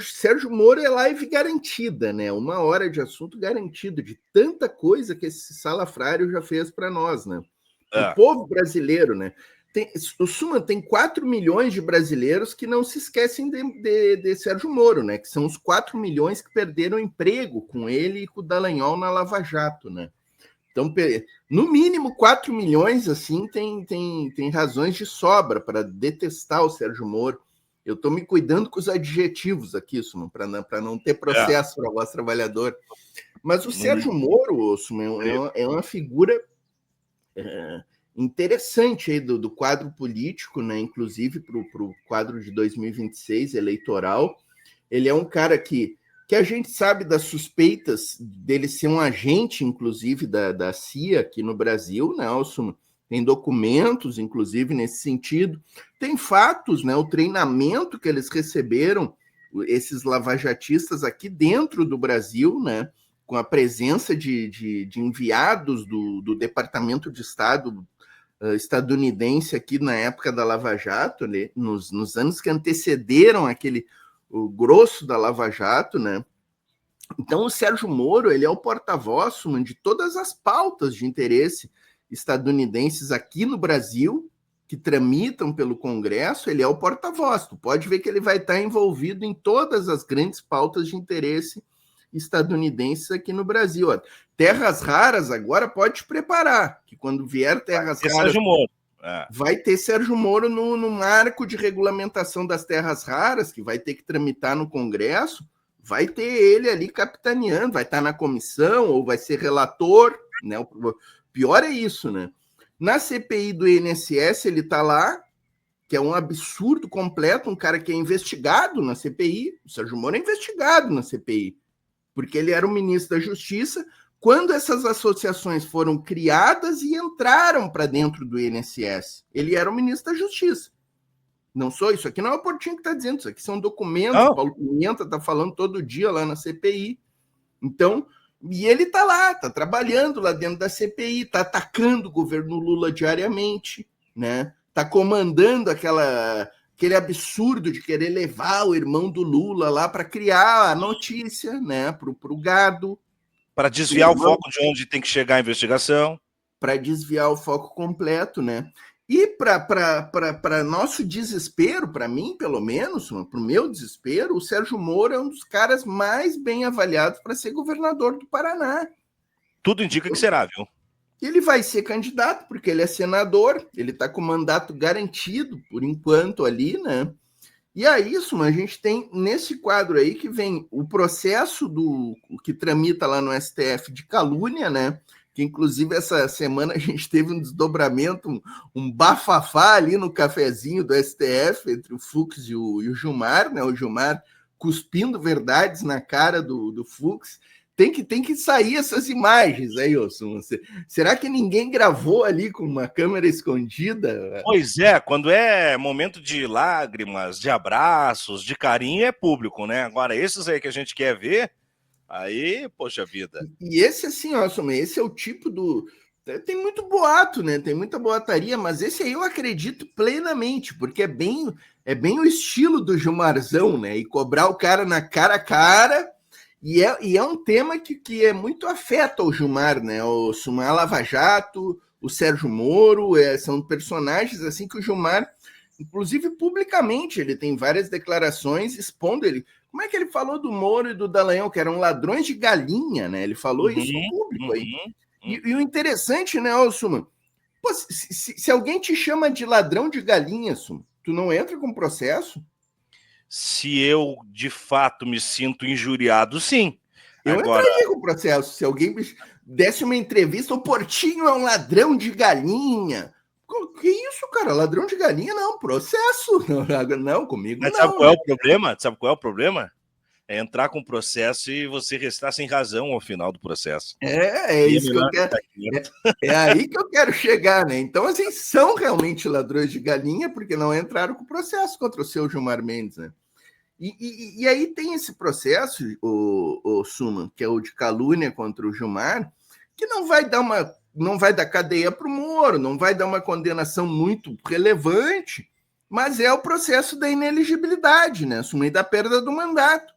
Sérgio Moro é live garantida, né? 1 hora de assunto garantido, de tanta coisa que esse salafrário já fez para nós, né? O povo brasileiro, né? O Suman tem 4 milhões de brasileiros que não se esquecem de Sérgio Moro, né? Que são os 4 milhões que perderam emprego com ele e com o Dallagnol na Lava Jato, né? Então, no mínimo 4 milhões, assim, tem razões de sobra para detestar o Sérgio Moro. Eu estou me cuidando com os adjetivos aqui, Suman, para não ter processo para a voz trabalhador. Mas o Sérgio Moro, Suman, é uma figura interessante aí do quadro político, né? Inclusive para o quadro de 2026 eleitoral. Ele é um cara que a gente sabe das suspeitas dele ser um agente, inclusive, da CIA aqui no Brasil, Nelson. Tem documentos, inclusive, nesse sentido. Tem fatos, né? O treinamento que eles receberam, esses lavajatistas aqui dentro do Brasil, né? Com a presença de enviados do Departamento de Estado estadunidense aqui na época da Lava Jato, né? nos anos que antecederam o grosso da Lava Jato, né? Então, o Sérgio Moro, ele é o porta-voz de todas as pautas de interesse estadunidenses aqui no Brasil, que tramitam pelo Congresso, ele é o porta-voz. Tu pode ver que ele vai estar envolvido em todas as grandes pautas de interesse estadunidenses aqui no Brasil. Terras raras, agora pode te preparar, que quando vier terras raras... Sérgio Moro. Vai ter Sérgio Moro no marco de regulamentação das terras raras, que vai ter que tramitar no Congresso, vai ter ele ali capitaneando, vai estar na comissão ou vai ser relator, né? O pior é isso, né? Na CPI do INSS ele está lá, que é um absurdo completo, um cara que é investigado na CPI, o Sérgio Moro é investigado na CPI, porque ele era o ministro da Justiça quando essas associações foram criadas e entraram para dentro do INSS. Ele era o ministro da Justiça. Não sou isso aqui, não é o Portinho que está dizendo, isso aqui são documentos, o Paulo Pimenta está falando todo dia lá na CPI. Então, e ele está lá, está trabalhando lá dentro da CPI, está atacando o governo Lula diariamente, né? Está comandando aquele absurdo de querer levar o irmão do Lula lá para criar a notícia, né? Para o gado. Para desviar o foco de onde tem que chegar a investigação. Para desviar o foco completo, né? E para nosso desespero, para mim, pelo menos, para o meu desespero, o Sérgio Moro é um dos caras mais bem avaliados para ser governador do Paraná. Tudo indica que será, viu? Ele vai ser candidato, porque ele é senador, ele está com mandato garantido, por enquanto, ali, né? E aí, a gente tem nesse quadro aí que vem o processo que tramita lá no STF de calúnia, né? Que inclusive essa semana a gente teve um desdobramento, um bafafá ali no cafezinho do STF entre o Fux e o Gilmar, né? O Gilmar cuspindo verdades na cara do Fux. Tem que sair essas imagens aí, Osum. Será que ninguém gravou ali com uma câmera escondida? Pois é, quando é momento de lágrimas, de abraços, de carinho, é público, né? Agora, esses aí que a gente quer ver, aí, poxa vida. E esse, assim, Osum, esse é o tipo do... Tem muito boato, né? Tem muita boataria, mas esse aí eu acredito plenamente, porque é bem o estilo do Gilmarzão, né? E cobrar o cara na cara a cara... E é um tema que é muito afeto ao Gilmar, né? O Sumar Lava Jato, o Sérgio Moro, são personagens assim que o Gilmar, inclusive publicamente, ele tem várias declarações expondo ele. Como é que ele falou do Moro e do Dallagnol, que eram ladrões de galinha, né? Ele falou isso em público aí. E o interessante, né, Suma? Pô, se alguém te chama de ladrão de galinha, Suma, tu não entra com processo? Se eu, de fato, me sinto injuriado, sim. Eu entraria com o processo. Se alguém desse uma entrevista, o Portinho é um ladrão de galinha. Que isso, cara? Ladrão de galinha? Não, processo. Não, comigo mas não. Sabe qual é o problema? Sabe qual é o problema? É entrar com o processo e você restar sem razão ao final do processo. É isso que eu quero. É aí que eu quero chegar, né? Então, assim, são realmente ladrões de galinha porque não entraram com o processo contra o seu Gilmar Mendes, né? E aí tem esse processo, o Suman, que é o de calúnia contra o Gilmar, que não vai dar cadeia para o Moro, não vai dar uma condenação muito relevante, mas é o processo da inelegibilidade, né? Assumir da perda do mandato.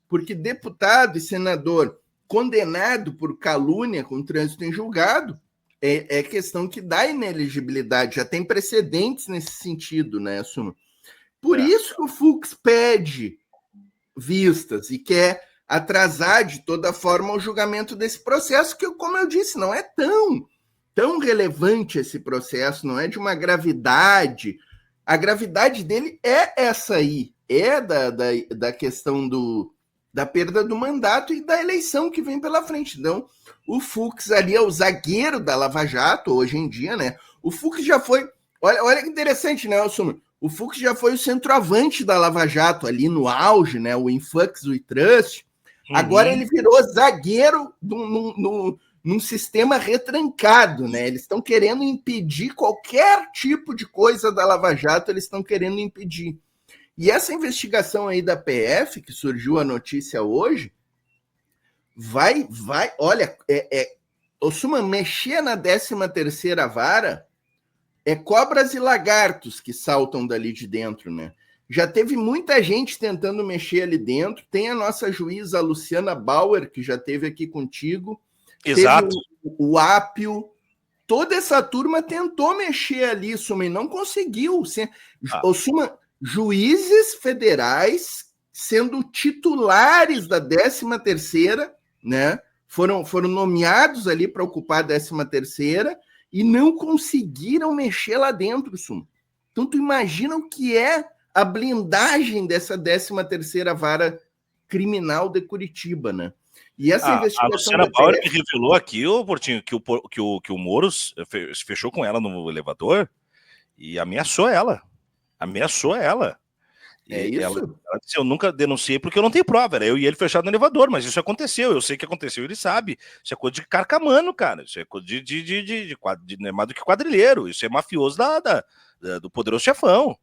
Porque deputado e senador condenado por calúnia com trânsito em julgado é questão que dá inelegibilidade, já tem precedentes nesse sentido, né, Suma? Por isso que o Fux pede vistas e quer atrasar de toda forma o julgamento desse processo, que, como eu disse, não é tão relevante esse processo, não é de uma gravidade. A gravidade dele é essa aí, é da questão da perda do mandato e da eleição que vem pela frente. Então, o Fux ali é o zagueiro da Lava Jato, hoje em dia, né? O Fux já foi... Olha que interessante, né, Suma? O Fux já foi o centroavante da Lava Jato ali no auge, né? O Influx, o Trust. Agora ele virou zagueiro num sistema retrancado, né? Eles estão querendo impedir qualquer tipo de coisa da Lava Jato, eles estão querendo impedir. E essa investigação aí da PF, que surgiu a notícia hoje, olha, Suma, mexer na 13ª vara é cobras e lagartos que saltam dali de dentro, né? Já teve muita gente tentando mexer ali dentro. Tem a nossa juíza Luciana Bauer, que já esteve aqui contigo. Exato. Teve o Apio. Toda essa turma tentou mexer ali, Suma, e não conseguiu. Suma, juízes federais sendo titulares da 13ª, né? Foram nomeados ali para ocupar a 13ª e não conseguiram mexer lá dentro, Suma. Então, tu imagina o que é a blindagem dessa 13ª vara criminal de Curitiba, né? E essa investigação... A Luciana Bauer que revelou aqui, Portinho, que o Moro fechou com ela no elevador e ameaçou ela. Isso? Ela disse, eu nunca denunciei porque eu não tenho prova, era eu e ele fechado no elevador, mas isso aconteceu, eu sei que aconteceu, ele sabe. Isso é coisa de carcamano, cara. Isso é coisa não é mais do que quadrilheiro. Isso é mafioso do poderoso chefão.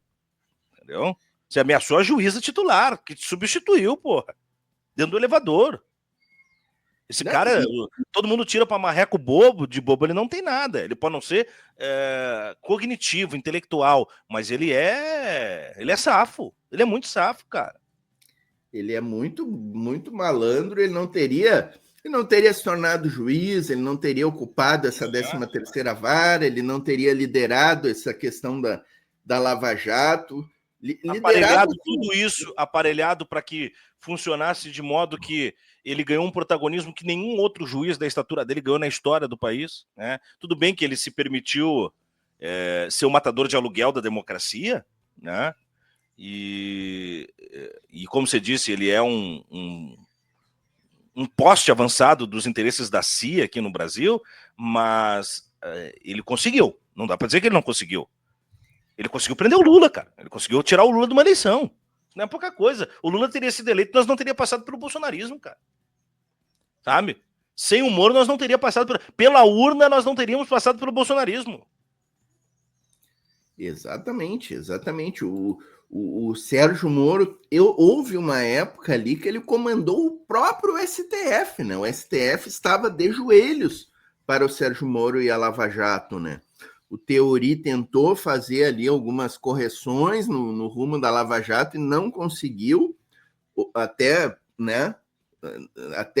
Entendeu? Você ameaçou a juíza titular, que te substituiu, porra, dentro do elevador. Esse cara, todo mundo tira para marreco bobo, de bobo ele não tem nada. Ele pode não ser cognitivo, intelectual, mas ele é safo. Ele é muito safo, cara. Ele é muito, muito malandro, ele não teria se tornado juiz, ele não teria ocupado essa 13ª vara, ele não teria liderado essa questão da Lava Jato. Aparelhado tudo isso, aparelhado para que funcionasse de modo que ele ganhou um protagonismo que nenhum outro juiz da estatura dele ganhou na história do país, né? Tudo bem que ele se permitiu ser o matador de aluguel da democracia, né? E como você disse, ele é um poste avançado dos interesses da CIA aqui no Brasil, mas ele conseguiu. Não dá para dizer que ele não conseguiu. Ele conseguiu prender o Lula, cara. Ele conseguiu tirar o Lula de uma eleição. Não é pouca coisa. O Lula teria sido eleito, nós não teríamos passado pelo bolsonarismo, cara. Sabe? Sem o Moro, nós não teríamos passado pela urna, nós não teríamos passado pelo bolsonarismo. Exatamente. O Sérgio Moro, houve uma época ali que ele comandou o próprio STF, né? O STF estava de joelhos para o Sérgio Moro e a Lava Jato, né? O Teori tentou fazer ali algumas correções no rumo da Lava Jato e não conseguiu, até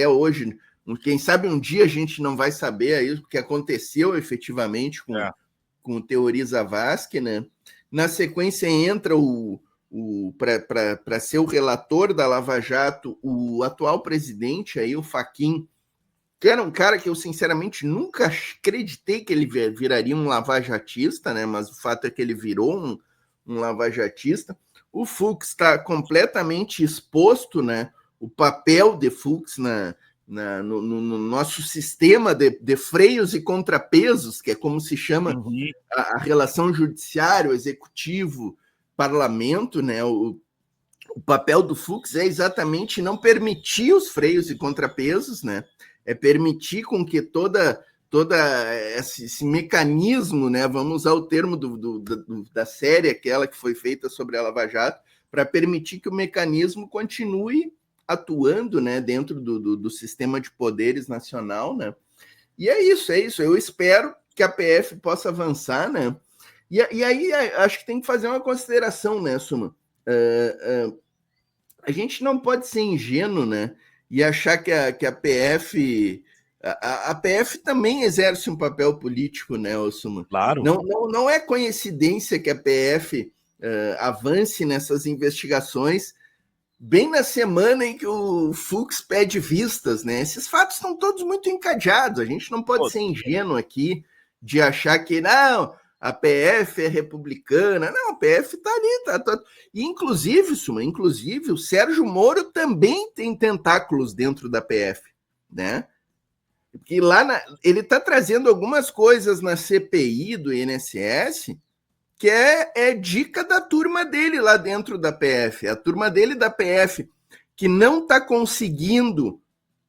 hoje. Quem sabe um dia a gente não vai saber aí o que aconteceu efetivamente com o Teori Zavascki, né? Na sequência entra para ser o relator da Lava Jato, o atual presidente aí, o Fachin, que era um cara que eu, sinceramente, nunca acreditei que ele viraria um lavajatista, né? Mas o fato é que ele virou um lavajatista. O Fux está completamente exposto, né? O papel de Fux no nosso sistema de freios e contrapesos, que é como se chama a relação judiciário, executivo, parlamento, né? O papel do Fux é exatamente não permitir os freios e contrapesos, né? É permitir com que toda esse mecanismo, né? Vamos usar o termo da série, aquela que foi feita sobre a Lava Jato, para permitir que o mecanismo continue atuando, né? Dentro do sistema de poderes nacional, né? E é isso. Eu espero que a PF possa avançar, né? E aí acho que tem que fazer uma consideração, né, Suma? A gente não pode ser ingênuo, né? E achar que a PF... A PF também exerce um papel político, né, Suma? Claro. Não é coincidência que a PF avance nessas investigações bem na semana em que o Fux pede vistas, né? Esses fatos estão todos muito encadeados. A gente não pode ser ingênuo aqui de achar que não, a PF é republicana. Não, a PF está ali. Tá. E, inclusive, o Sérgio Moro também tem tentáculos dentro da PF, né? Porque ele está trazendo algumas coisas na CPI do INSS que é dica da turma dele lá dentro da PF. A turma dele da PF que não está conseguindo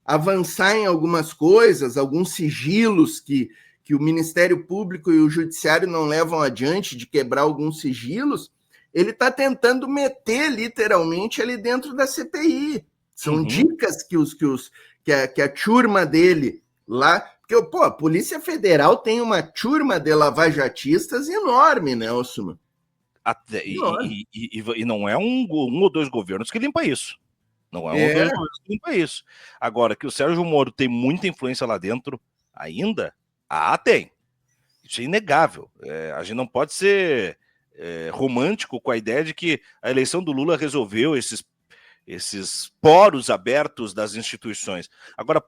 avançar em algumas coisas, alguns sigilos que o Ministério Público e o Judiciário não levam adiante, de quebrar alguns sigilos, ele está tentando meter literalmente ali dentro da CPI. São dicas que a turma dele lá... Porque, pô, a Polícia Federal tem uma turma de lavajatistas enorme, né, Osuma? E não é um ou dois governos que limpa isso. Não é um ou dois governos que limpa isso. Agora, que o Sérgio Moro tem muita influência lá dentro ainda, tem. Isso é inegável. A gente não pode ser romântico com a ideia de que a eleição do Lula resolveu esses poros abertos das instituições. Agora,